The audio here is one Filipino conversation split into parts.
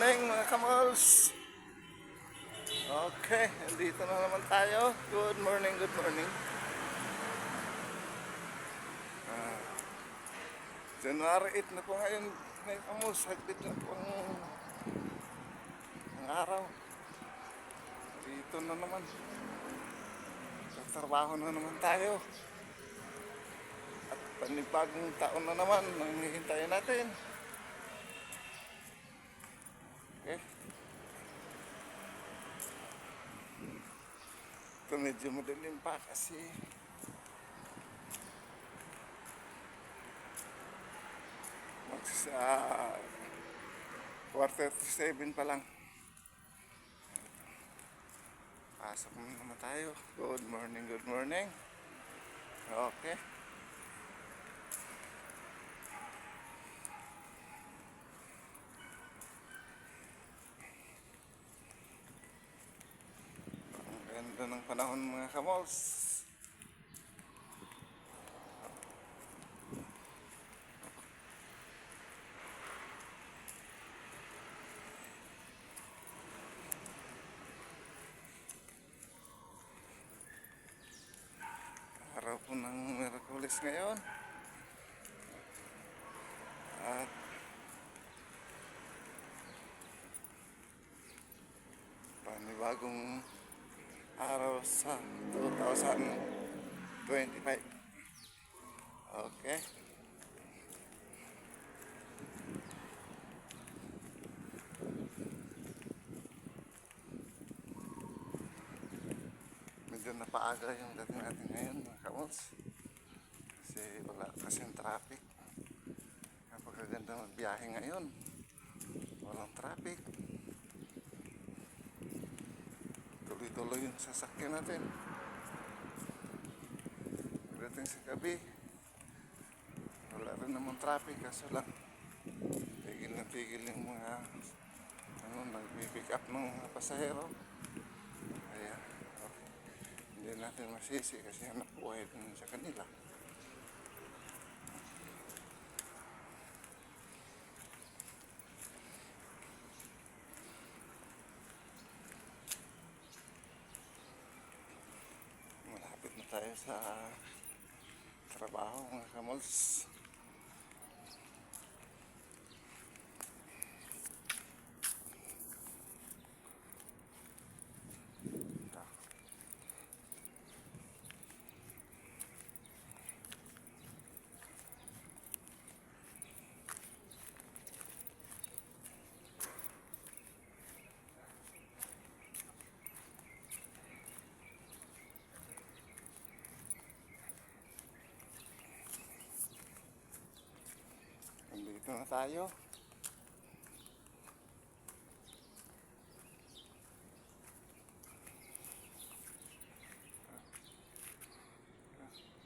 morning mga kamols. Okay, dito na naman tayo. Good morning, good morning. January 8 na po ngayon mga kamols. Hagpit na po ang araw. Dito na naman. Tatrabaho na naman tayo. At panibagong taon na naman ang hihintayin natin. Okay. Ito medyo madilim pa kasi quarter to 7 pa lang. Pasok na naman tayo. Good morning, good morning. Okay. Ang ganda ng panahon mga kamols. Araw po ng Miyerkules ngayon. At panibagong araw sa 2025. Okay. Medyo napaaga yung dating natin ngayon mga kamols. Kasi wala kasing traffic. Napakaganda magbiyahe ngayon. Walang traffic. Tuloy-tuloy yung sasakyan natin. Pagdating sa gabi, wala rin naman traffic. Kaso lang, tigil na tigil yung mga nag-pick up ng mga pasahero. Kaya, okay. Hindi natin masisi kasi hanap buhay din sa kanila. Malapit na tayo sa trabaho mga kamols. Dito na tayo.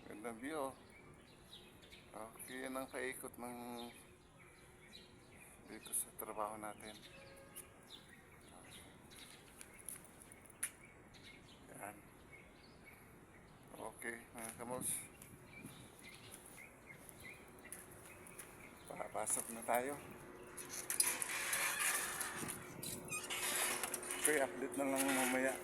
Ganda view. Okay, yan ang paikot ng dito sa trabaho natin. Yan. Okay, mga kamos. Papasok na tayo. Okay, update na lang mamaya.